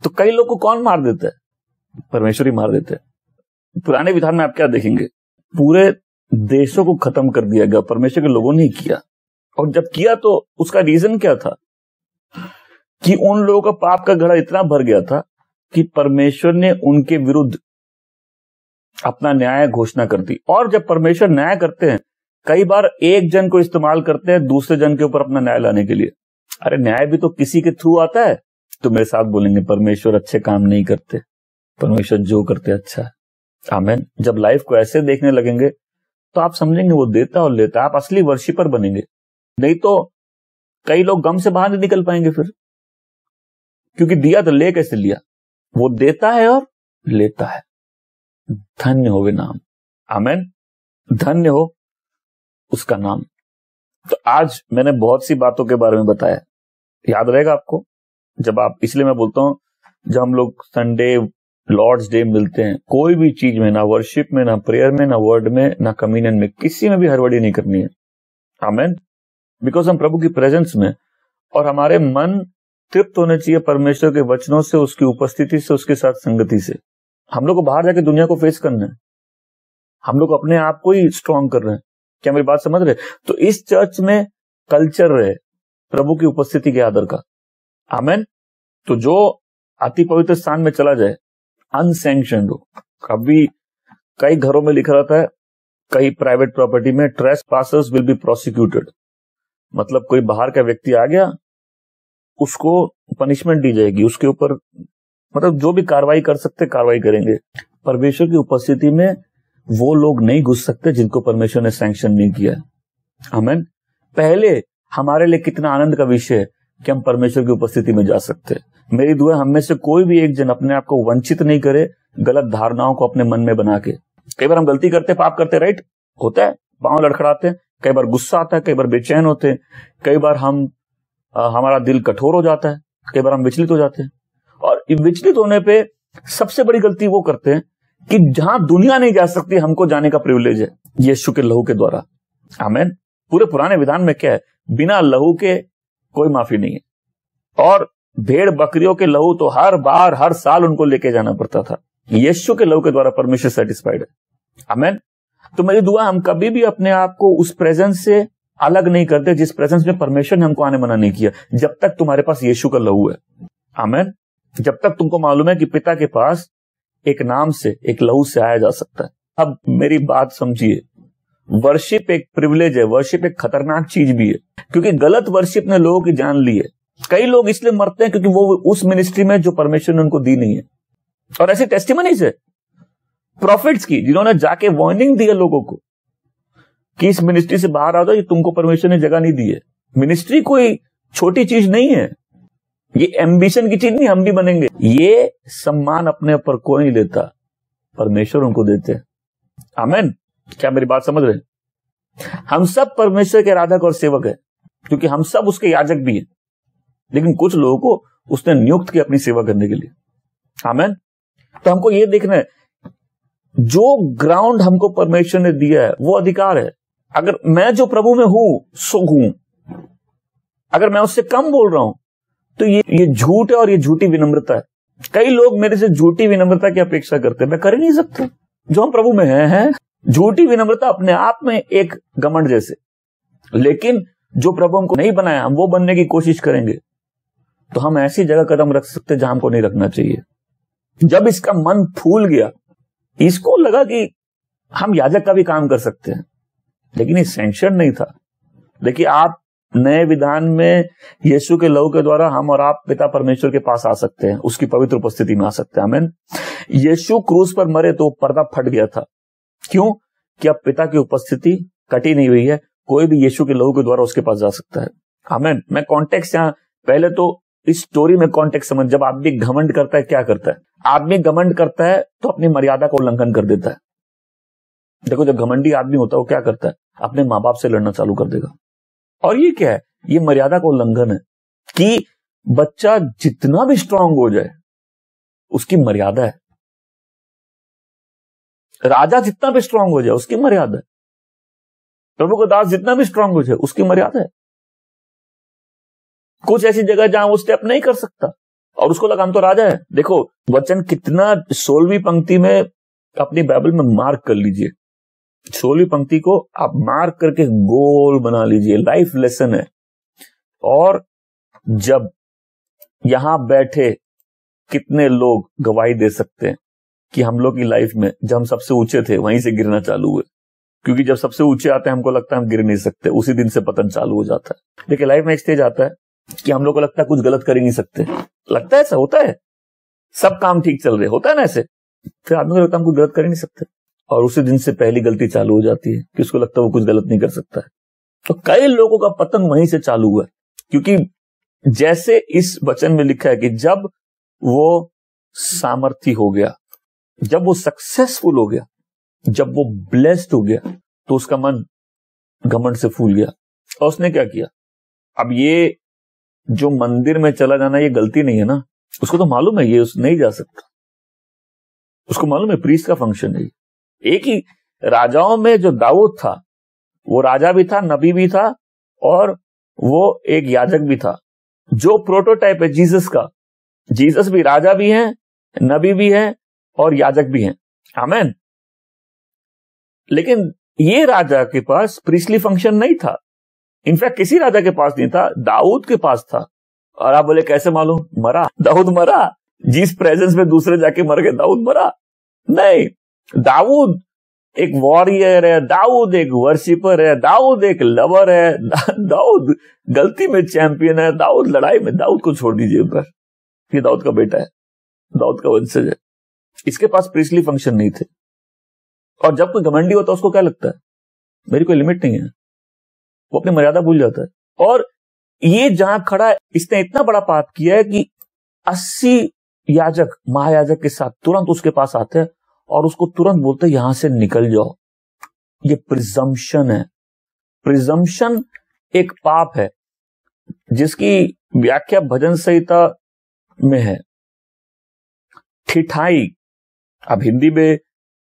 तो कई लोगों को कौन मार देता है? परमेश्वर ही मार देते हैं। पुराने विधान में आप क्या देखेंगे? पूरे देशों को खत्म कर दिया गया, परमेश्वर के लोगों ने ही किया। और जब किया तो उसका रीजन क्या था? कि उन लोगों का पाप का घड़ा इतना भर गया था कि परमेश्वर ने उनके विरुद्ध अपना न्याय घोषणा कर दी। और जब परमेश्वर न्याय करते हैं, कई बार एक जन को इस्तेमाल करते हैं दूसरे जन के ऊपर अपना न्याय लाने के लिए। अरे न्याय भी तो किसी के थ्रू आता है। तो मेरे साथ बोलेंगे, परमेश्वर अच्छे काम नहीं करते, परमेश्वर जो करते अच्छा है। आमीन। जब लाइफ को ऐसे देखने लगेंगे तो आप समझेंगे वो देता और लेता। आप असली वर्शिपर बनेंगे। नहीं तो कई लोग गम से बाहर नहीं निकल पाएंगे फिर, क्योंकि दिया तो ले कैसे लिया? वो देता है और लेता है। धन्य हो वे नाम। आमीन। धन्य हो उसका नाम। तो आज मैंने बहुत सी बातों के बारे में बताया, याद रहेगा आपको? जब आप, इसलिए मैं बोलता हूं जब हम लोग संडे लॉर्ड्स डे मिलते हैं, कोई भी चीज में, ना वर्शिप में, ना प्रेयर में, ना वर्ड में, ना कम्युनियन में, किसी में भी हड़बड़ी नहीं करनी है। आमेन। बिकॉज हम प्रभु की प्रेजेंस में, और हमारे मन तृप्त होने चाहिए परमेश्वर के वचनों से, उसकी उपस्थिति से, उसके साथ संगति से। हम लोग को बाहर जाके दुनिया को फेस करना है, हम लोग अपने आप को ही स्ट्रांग कर रहे हैं। क्या मेरी बात समझ रहे? तो इस चर्च में कल्चर रहे प्रभु की उपस्थिति के आदर का। आमेन। तो जो अति पवित्र स्थान में चला जाए अनसैंक्शनड हो, कभी कई घरों में लिखा रहता है, कई प्राइवेट प्रॉपर्टी में, ट्रेसपासर्स विल बी प्रोसिक्यूटेड। मतलब कोई बाहर का व्यक्ति आ गया, उसको पनिशमेंट दी जाएगी, उसके ऊपर मतलब जो भी कार्रवाई कर सकते कार्रवाई करेंगे। परमेश्वर की उपस्थिति में वो लोग नहीं घुस सकते जिनको परमेश्वर ने सैंक्शन नहीं किया। आमीन। पहले हमारे लिए कितना आनंद का विषय है कि हम परमेश्वर की उपस्थिति में जा सकते हैं। मेरी दुआ हम में से कोई भी एक जन अपने आप को वंचित नहीं करे गलत धारणाओं को अपने मन में बना के। कई बार हम गलती करते, पाप करते, राइट, होता है, पांव लड़खड़ाते हैं, कई बार गुस्सा आता है, कई बार बेचैन होते हैं, कई बार हमारा दिल कठोर हो जाता है, कई बार हम विचलित हो जाते हैं। और विचलित होने पे सबसे बड़ी गलती वो करते हैं कि जहां दुनिया नहीं जा सकती हमको जाने का प्रिविलेज है यीशु के लहू के द्वारा। आमीन। पूरे पुराने विधान में क्या है? बिना लहू के कोई माफी नहीं है। और भेड़ बकरियों के लहू तो हर बार हर साल उनको लेके जाना पड़ता था। यीशु के लहू के द्वारा परमेश्वर सेटिस्फाइड है। आमीन। तो मेरी दुआ हम कभी भी अपने आप को उस प्रेजेंस से अलग नहीं करते जिस प्रेजेंस में परमेश्वर ने हमको आने मना नहीं किया, जब तक तुम्हारे पास यीशु का लहू है। आमीन। जब तक तुमको मालूम है कि पिता के पास एक नाम से, एक लहू से आया जा सकता है। अब मेरी बात समझिए, वर्शिप एक प्रिविलेज है, वर्शिप एक खतरनाक चीज भी है, क्योंकि गलत वर्शिप ने लोगों की जान ली है। कई लोग इसलिए मरते हैं क्योंकि वो उस मिनिस्ट्री में जो परमेश्वर ने उनको दी नहीं है। और ऐसी टेस्टिमनीज है प्रॉफिट्स की, जिन्होंने जाके वार्निंग दी है लोगों को कि इस मिनिस्ट्री से बाहर आ जाओ, ये तुमको परमेश्वर ने जगह नहीं दी है। मिनिस्ट्री कोई छोटी चीज नहीं है, ये एम्बिशन की चीज नहीं हम भी बनेंगे। ये सम्मान अपने ऊपर कोई नहीं लेता, परमेश्वर उनको देते हैं। आमीन। क्या मेरी बात समझ रहे हैं? हम सब परमेश्वर के आराधक और सेवक है, क्योंकि हम सब उसके याजक भी हैं। लेकिन कुछ लोगों को उसने नियुक्त किया अपनी सेवा करने के लिए। आमीन। तो हमको ये देखना है, जो ग्राउंड हमको परमेश्वर ने दिया है वो अधिकार है। अगर मैं जो प्रभु में हूं सो हूं, अगर मैं उससे कम बोल रहा हूं तो ये झूठ है और ये झूठी विनम्रता है। कई लोग मेरे से झूठी विनम्रता की अपेक्षा करते हैं, मैं कर ही नहीं सकता। जो हम प्रभु में हैं, झूठी विनम्रता अपने आप में एक घमंड जैसे। लेकिन जो प्रभु हमको नहीं बनाया, हम वो बनने की कोशिश करेंगे तो हम ऐसी जगह कदम रख सकते जहां हमको नहीं रखना चाहिए। जब इसका मन फूल गया, इसको लगा कि हम याजक का भी काम कर सकते हैं, लेकिन ये सैंक्शन नहीं था। देखिए, आप नए विधान में यीशु के लहू के द्वारा हम और आप पिता परमेश्वर के पास आ सकते हैं, उसकी पवित्र उपस्थिति में आ सकते हैं। आमीन। यीशु क्रूस पर मरे तो पर्दा फट गया था। क्यों? कि अब पिता की उपस्थिति कटी नहीं हुई है, कोई भी यीशु के लहू के द्वारा उसके पास जा सकता है। आमीन। मैं कॉन्टेक्स्ट यहां पहले तो इस स्टोरी में कॉन्टेक्स्ट समझ। जब आदमी घमंड करता है, क्या करता है? आदमी घमंड करता है तो अपनी मर्यादा का उल्लंघन कर देता है। देखो, जब घमंडी आदमी होता है वो क्या करता है? अपने माँ बाप से लड़ना चालू कर देगा। और ये क्या है? ये मर्यादा का उल्लंघन है कि बच्चा जितना भी स्ट्रांग हो जाए उसकी मर्यादा है। राजा जितना भी स्ट्रांग हो जाए उसकी मर्यादा है। प्रभु का दास जितना भी स्ट्रांग हो जाए उसकी मर्यादा है। कुछ ऐसी जगह जहां वो स्टेप नहीं कर सकता और उसको लगा हम तो राजा है। देखो वचन कितना, 16वीं पंक्ति में अपनी बाइबल में मार्क कर लीजिए। 16वीं पंक्ति को आप मार्क करके गोल बना लीजिए, लाइफ लेसन है। और जब यहां बैठे कितने लोग गवाही दे सकते हैं कि हम लोग की लाइफ में जब हम सबसे ऊंचे थे वहीं से गिरना चालू हुए। क्योंकि जब सबसे ऊंचे आते हैं हमको लगता है हम गिर नहीं सकते, उसी दिन से पतन चालू हो जाता है। देखिए, लाइफ में एक स्टेज आता है कि हम लोग को लगता है कुछ गलत कर ही नहीं सकते। लगता है ऐसा होता है, सब काम ठीक चल रहे होता है ना ऐसे, फिर आदमी को लगता है हम कुछ गलत कर ही नहीं सकते, और उसी दिन से पहली गलती चालू हो जाती है कि उसको लगता है वो कुछ गलत नहीं कर सकता है। तो कई लोगों का पतन वहीं से चालू हुआ, क्योंकि जैसे इस वचन में लिखा है कि जब वो सामर्थी हो गया, जब वो सक्सेसफुल हो गया, जब वो ब्लेस्ड हो गया, तो उसका मन घमंड से फूल गया। और उसने क्या किया? अब ये जो मंदिर में चला जाना ये गलती नहीं है ना, उसको तो मालूम है ये उस नहीं जा सकता, उसको मालूम है प्रीस्ट का फंक्शन है। एक ही राजाओं में जो दाऊद था वो राजा भी था, नबी भी था, और वो एक याजक भी था, जो प्रोटोटाइप है जीसस का। जीसस भी राजा भी हैं, नबी भी हैं और याजक भी हैं। आमीन। लेकिन ये राजा के पास प्रीस्टली फंक्शन नहीं था, इनफैक्ट किसी राजा के पास नहीं था, दाऊद के पास था। और आप बोले कैसे मालूम? मरा, दाऊद मरा, जिस प्रेजेंस में दूसरे जाके मर गए दाऊद मरा? नहीं, दाऊद एक वॉरियर है, दाऊद एक वर्शिपर है, दाऊद एक लवर है, दाऊद गलती में चैंपियन है, दाऊद लड़ाई में। दाऊद को छोड़ दीजिए ऊपर, ये दाऊद का बेटा है, दाऊद का वंशज है, इसके पास प्रीस्टली फंक्शन नहीं थे। और जब कोई घमंडी होता है उसको क्या लगता है? मेरी कोई लिमिट नहीं है, वो अपनी मर्यादा भूल जाता है। और ये जहां खड़ा है, इसने इतना बड़ा पाप किया है कि 80 याजक महायाजक के साथ तुरंत उसके पास आते हैं और उसको तुरंत बोलते हैं यहां से निकल जाओ। ये प्रिजम्पशन है। प्रिजम्पशन एक पाप है जिसकी व्याख्या भजन संहिता में है, ठिठाई। अब हिंदी में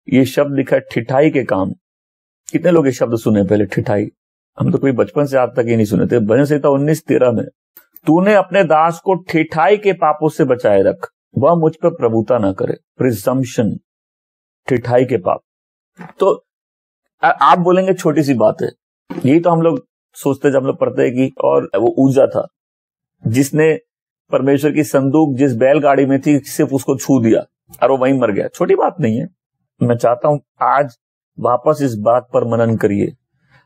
ये शब्द लिखा है ठिठाई के काम। कितने लोग ये शब्द सुने पहले, ठिठाई? हम तो कोई बचपन से आज तक ये नहीं सुने थे। भजन संहिता 19:13 में, तूने अपने दास को ठिठाई के पापों से बचाए रख, वह मुझ पर प्रभुता ना करे। प्रिजम्पशन, ठिठाई के पाप। तो आप बोलेंगे छोटी सी बात है, यही तो हम लोग सोचते जब हम लोग पढ़ते हैं कि और वो ऊजा था जिसने परमेश्वर की संदूक जिस बैलगाड़ी में थी सिर्फ उसको छू दिया और वो वहीं मर गया। छोटी बात नहीं है। मैं चाहता हूं आज वापस इस बात पर मनन करिए।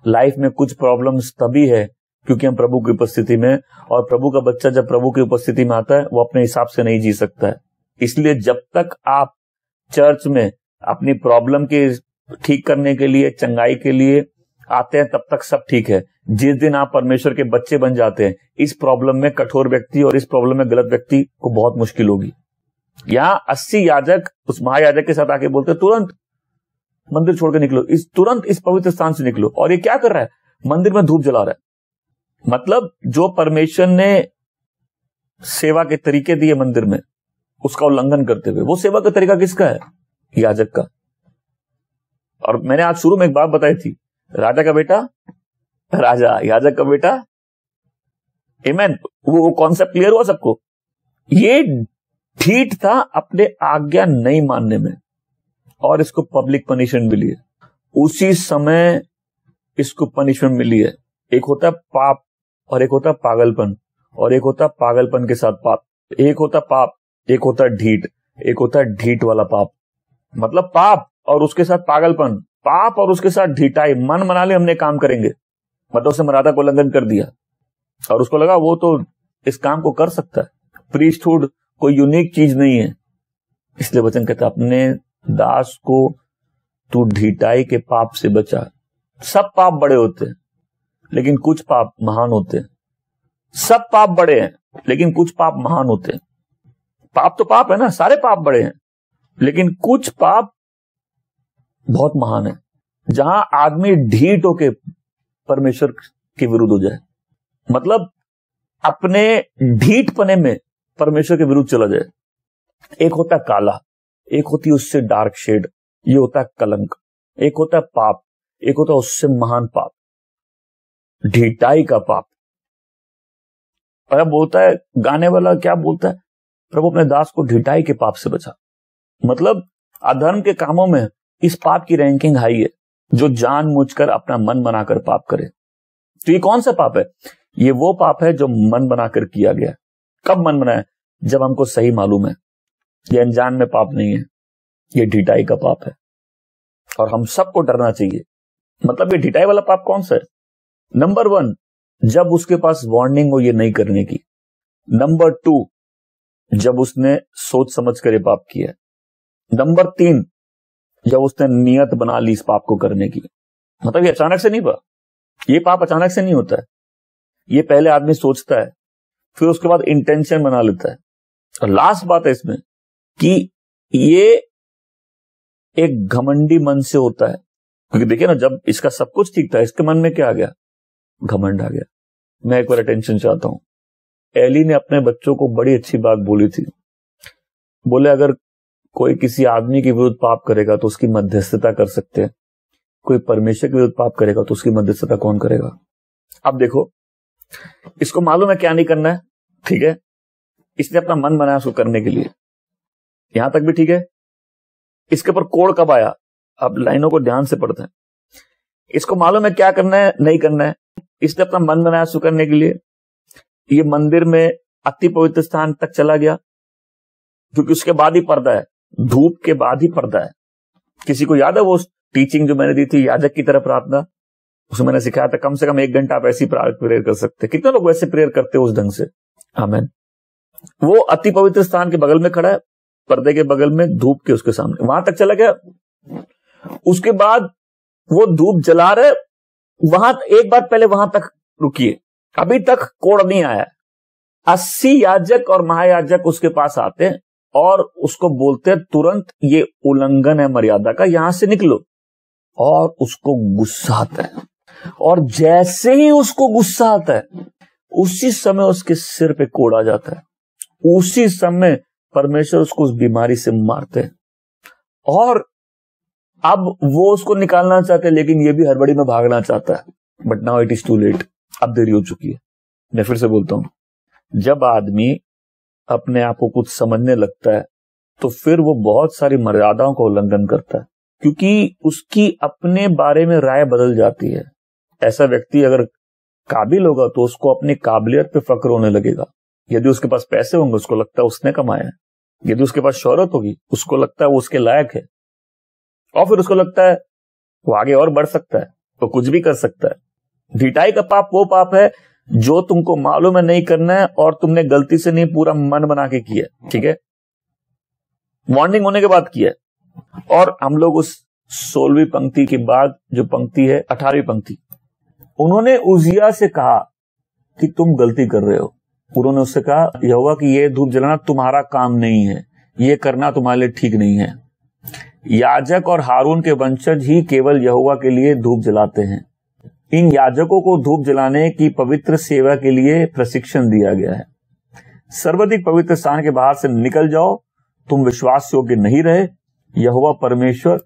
लाइफ में कुछ प्रॉब्लम्स तभी है क्योंकि हम प्रभु की उपस्थिति में, और प्रभु का बच्चा जब प्रभु की उपस्थिति में आता है वो अपने हिसाब से नहीं जी सकता है। इसलिए जब तक आप चर्च में अपनी प्रॉब्लम के ठीक करने के लिए, चंगाई के लिए आते हैं तब तक सब ठीक है। जिस दिन आप परमेश्वर के बच्चे बन जाते हैं, इस प्रॉब्लम में कठोर व्यक्ति और इस प्रॉब्लम में गलत व्यक्ति को बहुत मुश्किल होगी। यहां 80 याजक उस महायाजक के साथ आके बोलते तुरंत मंदिर छोड़ के निकलो, तुरंत इस पवित्र स्थान से निकलो। और ये क्या कर रहा है? मंदिर में धूप जला रहा है। मतलब जो परमेश्वर ने सेवा के तरीके दिए मंदिर में, उसका उल्लंघन करते हुए। वो सेवा का तरीका किसका है? याजक का। और मैंने आज शुरू में एक बात बताई थी, राजा का बेटा राजा, याजक का बेटा। आमीन। वो कॉन्सेप्ट क्लियर हुआ सबको? ये ठीक था अपने आज्ञा नहीं मानने में, और इसको पब्लिक पनिशमेंट मिली है। उसी समय इसको पनिशमेंट मिली है। एक होता है पाप और एक होता है पागलपन, और एक होता है पागलपन के साथ पाप। एक होता पाप, एक होता है ढीठ, एक होता है ढीठ वाला पाप। मतलब पाप और उसके साथ पागलपन, पाप और उसके साथ ढीठाई। मन मना ले हमने काम करेंगे, मतलब उसने मर्यादा को उल्लंघन कर दिया और उसको लगा वो तो इस काम को कर सकता है। प्रीस्टहुड कोई यूनिक चीज नहीं है। इसलिए वचन कहता है अपने दास को तू ढीठाई के पाप से बचा। सब पाप बड़े होते हैं लेकिन कुछ पाप महान होते हैं। सब पाप बड़े हैं लेकिन कुछ पाप महान होते हैं। पाप तो पाप है ना, सारे पाप बड़े हैं, लेकिन कुछ पाप बहुत महान है। जहां आदमी ढीठ होके परमेश्वर के विरुद्ध हो जाए, मतलब अपने ढीठपने में परमेश्वर के विरुद्ध चला जाए। एक होता है काला, एक होती है उससे डार्क शेड, ये होता है कलंक। एक होता है पाप, एक होता है उससे महान पाप, ढीठाई का पाप। और अब बोलता है गाने वाला, क्या बोलता है? प्रभु अपने दास को ढीठाई के पाप से बचा। मतलब अधर्म के कामों में इस पाप की रैंकिंग हाई है, जो जानबूझकर अपना मन बनाकर पाप करे। तो ये कौन सा पाप है? ये वो पाप है जो मन बनाकर किया गया। कब मन बनाया? जब हमको सही मालूम है। ये अनजान में पाप नहीं है, ये ढीठाई का पाप है। और हम सबको डरना चाहिए। मतलब ये ढीठाई वाला पाप कौन सा है? नंबर 1, जब उसके पास वार्निंग हो ये नहीं करने की। नंबर 2, जब उसने सोच समझ कर ये पाप किया। नंबर 3, जब उसने नियत बना ली इस पाप को करने की। मतलब ये अचानक से नहीं हुआ, ये पाप अचानक से नहीं होता है। ये पहले आदमी सोचता है, फिर उसके बाद इंटेंशन बना लेता है। और लास्ट बात है इसमें कि ये एक घमंडी मन से होता है। क्योंकि देखिए ना, जब इसका सब कुछ ठीक था, इसके मन में क्या आ गया? घमंड आ गया। मैं एक बार अटेंशन चाहता हूं। एली ने अपने बच्चों को बड़ी अच्छी बात बोली थी। बोले अगर कोई किसी आदमी के विरुद्ध पाप करेगा तो उसकी मध्यस्थता कर सकते हैं, कोई परमेश्वर के विरुद्ध पाप करेगा तो उसकी मध्यस्थता कौन करेगा। अब देखो, इसको मालूम है क्या नहीं करना है, ठीक है, इसने अपना मन बनाया उसको करने के लिए, यहां तक भी ठीक है। इसके ऊपर कोड़ कब आया, अब लाइनों को ध्यान से पढ़ते हैं। इसको मालूम है क्या करना है नहीं करना है, इसने अपना मन बनाया उसको करने के लिए। ये मंदिर में अति पवित्र स्थान तक चला गया, क्योंकि उसके बाद ही पर्दा है, धूप के बाद ही पर्दा है। किसी को याद है वो टीचिंग जो मैंने दी थी याजक की तरह प्रार्थना, उसमें मैंने सिखाया था कम से कम 1 घंटा आप ऐसी प्रेयर कर सकते। कितने लोग वैसे प्रेयर करते हैं उस ढंग से। आमीन। वो अति पवित्र स्थान के बगल में खड़ा है, पर्दे के बगल में, धूप के उसके सामने, वहां तक चला गया। उसके बाद वो धूप जला रहे, वहां एक बार पहले वहां तक रुकिए, अभी तक कोड़ नहीं आया। 80 याजक और महायाजक उसके पास आते हैं और उसको बोलते हैं तुरंत ये उल्लंघन है मर्यादा का, यहां से निकलो। और उसको गुस्सा आता है, और जैसे ही उसको गुस्सा आता है उसी समय उसके सिर पे कोड़ आ जाता है। उसी समय परमेश्वर उसको उस बीमारी से मारते हैं। और अब वो उसको निकालना चाहते हैं, लेकिन ये भी हड़बड़ी में भागना चाहता है। But now it is too late, अब देरी हो चुकी है। मैं फिर से बोलता हूं, जब आदमी अपने आप को कुछ समझने लगता है तो फिर वो बहुत सारी मर्यादाओं का उल्लंघन करता है, क्योंकि उसकी अपने बारे में राय बदल जाती है। ऐसा व्यक्ति अगर काबिल होगा तो उसको अपनी काबिलियत पे फक्र होने लगेगा। यदि उसके पास पैसे होंगे उसको लगता है उसने कमाया है, यदि उसके पास शोहरत होगी उसको लगता है वो उसके लायक है, और फिर उसको लगता है वो आगे और बढ़ सकता है, वो कुछ भी कर सकता है। ढिठाई का पाप वो पाप है जो तुमको मालूम है नहीं करना है और तुमने गलती से नहीं पूरा मन बना के किया, ठीक है, वार्निंग होने के बाद किया। और हम लोग उस 16वीं पंक्ति के बाद जो पंक्ति है 18वीं पंक्ति, उन्होंने उजिया से कहा कि तुम गलती कर रहे हो। उन्होंने उससे कहा यहोवा कि ये धूप जलाना तुम्हारा काम नहीं है, ये करना तुम्हारे लिए ठीक नहीं है। याजक और हारून के वंशज ही केवल यहोवा के लिए धूप जलाते हैं। इन याजकों को धूप जलाने की पवित्र सेवा के लिए प्रशिक्षण दिया गया है। सर्वाधिक पवित्र स्थान के बाहर से निकल जाओ, तुम विश्वास योग्य नहीं रहे, यहोवा परमेश्वर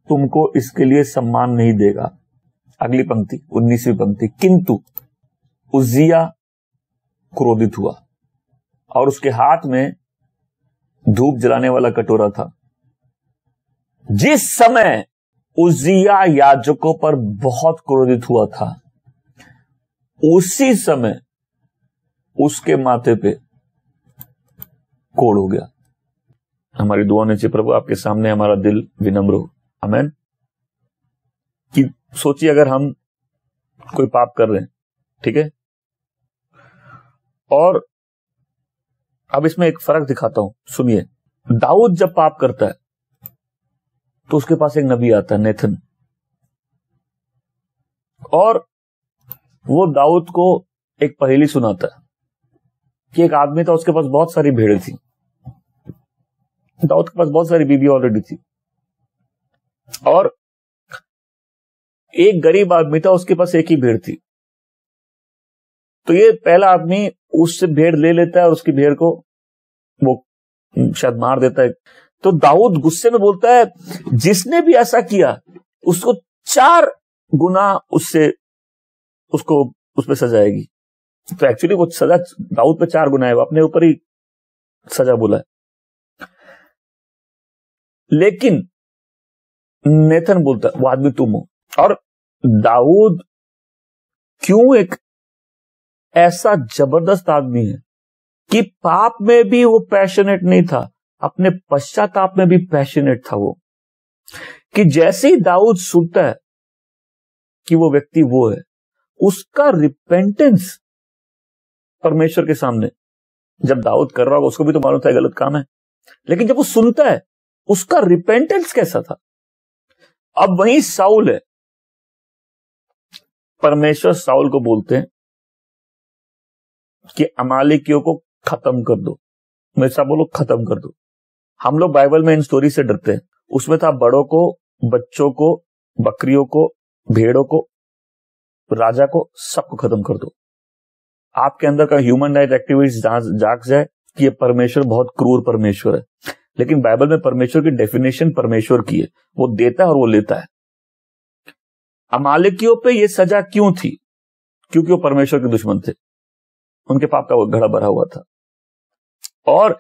तुमको इसके लिए सम्मान नहीं देगा। अगली पंक्ति 19वीं पंक्ति, किंतु उज्जिया क्रोधित हुआ और उसके हाथ में धूप जलाने वाला कटोरा था। जिस समय उज्जिया याजकों पर बहुत क्रोधित हुआ था, उसी समय उसके माथे पे कोड़ हो गया। हमारी दुआ नीचे प्रभु आपके सामने हमारा दिल विनम्र हो। आमीन। कि सोचिए अगर हम कोई पाप कर रहे हैं, ठीक है, और अब इसमें एक फर्क दिखाता हूं, सुनिए। दाऊद जब पाप करता है तो उसके पास एक नबी आता है, नेथन, और वो दाऊद को एक पहेली सुनाता है कि एक आदमी था, उसके पास बहुत सारी भेड़ें थी। दाऊद के पास बहुत सारी बीवी ऑलरेडी थी, और एक गरीब आदमी था, उसके पास एक ही भेड़ थी। तो ये पहला आदमी उससे भेड़ ले लेता है और उसकी भेड़ को वो शायद मार देता है। तो दाऊद गुस्से में बोलता है जिसने भी ऐसा किया उसको 4 गुना उसको उस पर सजा आएगी। तो एक्चुअली वो सजा दाऊद पे 4 गुना है, वो अपने ऊपर ही सजा बोला है। लेकिन नेथन बोलता है वो आदमी तुम हो। और दाऊद क्यों एक ऐसा जबरदस्त आदमी है कि पाप में भी वो पैशनेट नहीं था, अपने पश्चाताप में भी पैशनेट था वो, कि जैसे ही दाऊद सुनता है कि वो व्यक्ति वो है, उसका रिपेंटेंस परमेश्वर के सामने, जब दाऊद कर रहा होगा उसको भी तो मालूम था गलत काम है, लेकिन जब वो सुनता है उसका रिपेंटेंस कैसा था। अब वही साउल है, परमेश्वर साउल को बोलते हैं कि अमालेकियों को खत्म कर दो। मेरे साथ बोलो खत्म कर दो। हम लोग बाइबल में इन स्टोरी से डरते हैं। उसमें था बड़ों को, बच्चों को, बकरियों को, भेड़ों को राजा को सबको खत्म कर दो। आपके अंदर का ह्यूमन राइट एक्टिविस्ट जाग जाए कि ये परमेश्वर बहुत क्रूर परमेश्वर है, लेकिन बाइबल में परमेश्वर की डेफिनेशन परमेश्वर की है, वो देता है और वो लेता है। अमालेकियों पे ये सजा क्यों थी? क्योंकि वो परमेश्वर के दुश्मन थे, उनके पाप का वो घड़ा भरा हुआ था, और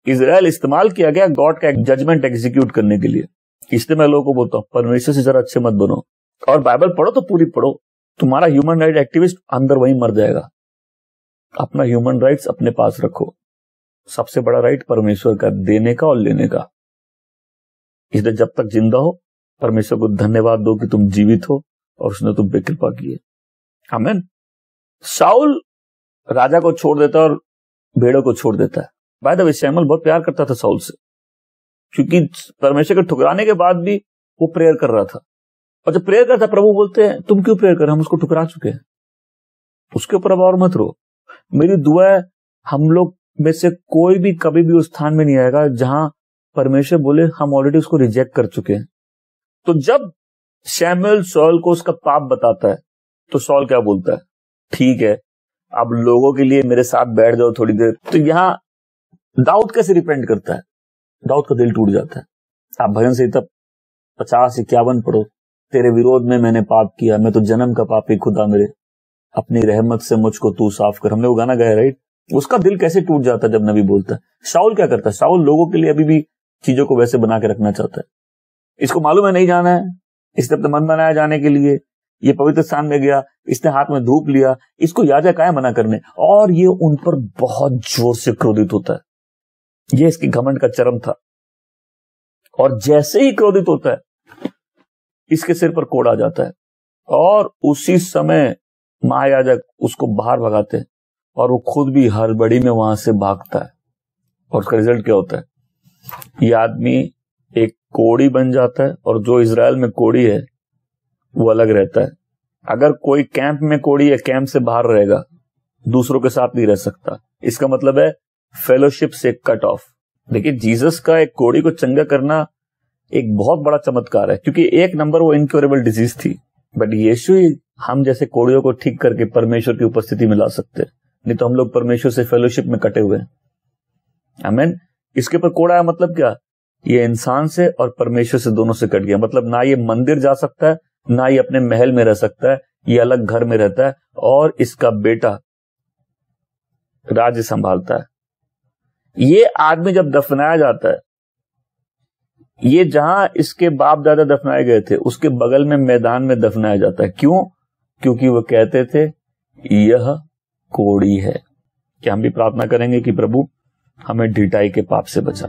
इजराइल इस्तेमाल किया गया गॉड का एक जजमेंट एग्जीक्यूट करने के लिए। इसलिए मैं लोगों को बोलता हूं परमेश्वर से जरा अच्छे मत बनो, और बाइबल पढ़ो तो पूरी पढ़ो। तुम्हारा ह्यूमन राइट एक्टिविस्ट अंदर वहीं मर जाएगा। अपना ह्यूमन राइट्स अपने पास रखो। सबसे बड़ा राइट परमेश्वर का, देने का और लेने का। इसलिए जब तक जिंदा हो परमेश्वर को धन्यवाद दो कि तुम जीवित हो और उसने तुम पे कृपा की है। आमीन। शाऊल राजा को छोड़ देता है और भेड़ों को छोड़ देता है। बाय द वे शमूएल बहुत प्यार करता था शाऊल से, क्योंकि परमेश्वर के ठुकराने के बाद भी वो प्रेयर कर रहा था। और जब प्रेयर करता प्रभु बोलते हैं तुम क्यों प्रेयर कर, हम उसको ठुकरा चुके हैं, उसके ऊपर अब और मत रो। मेरी दुआ है हम लोग में से कोई भी कभी भी उस स्थान में नहीं आएगा जहां परमेश्वर बोले हम ऑलरेडी उसको रिजेक्ट कर चुके हैं। तो जब शमूएल शाऊल को उसका पाप बताता है तो शाऊल क्या बोलता है, ठीक है अब लोगों के लिए मेरे साथ बैठ जाओ थोड़ी देर। तो यहां दाऊद कैसे रिपेंट करता है? दाऊद का दिल टूट जाता है। आप भजन संहिता 50-51 पढ़ो, तेरे विरोध में मैंने पाप किया, मैं तो जन्म का पापी खुदा मेरे, अपनी रहमत से मुझको तू साफ कर। हमने वो गाना गाया राइट। उसका दिल कैसे टूट जाता है जब नबी बोलता है। शाऊल क्या करता है? शाऊल लोगों के लिए अभी भी चीजों को वैसे बना के रखना चाहता है। इसको मालूम है नहीं जाना है, इसने अपना मन बनाया जाने के लिए, ये पवित्र स्थान में गया, इसने हाथ में धूप लिया, इसको याजक आया मना करने, और ये उन पर बहुत जोर से क्रोधित होता है। ये इसकी घमंड का चरम था। और जैसे ही क्रोधित होता है इसके सिर पर कोड़ आ जाता है, और उसी समय महायाजक उसको बाहर भगाते हैं और वो खुद भी हड़बड़ी में वहां से भागता है। और उसका रिजल्ट क्या होता है? ये आदमी एक कोड़ी बन जाता है, और जो इजराइल में कोड़ी है वो अलग रहता है। अगर कोई कैंप में कोड़ी है, कैंप से बाहर रहेगा, दूसरों के साथ नहीं रह सकता। इसका मतलब है फेलोशिप से कट ऑफ। देखिए जीसस का एक कोड़ी को चंगा करना एक बहुत बड़ा चमत्कार है, क्योंकि एक नंबर वो इनक्योरेबल डिजीज थी, बट यीशु ही हम जैसे कोड़ियों को ठीक करके परमेश्वर की उपस्थिति में ला सकते हैं। नहीं तो हम लोग परमेश्वर से फेलोशिप में कटे हुए हैं। आमीन। इसके ऊपर कोड़ा है मतलब क्या? ये इंसान से और परमेश्वर से दोनों से कट गया। मतलब ना ये मंदिर जा सकता है, ना ये अपने महल में रह सकता है, ये अलग घर में रहता है, और इसका बेटा राज्य संभालता है। ये आदमी जब दफनाया जाता है, ये जहां इसके बाप दादा दफनाए गए थे उसके बगल में मैदान में दफनाया जाता है। क्यों? क्योंकि वो कहते थे यह कोड़ी है। क्या हम भी प्रार्थना करेंगे कि प्रभु हमें ढिठाई के पाप से बचा।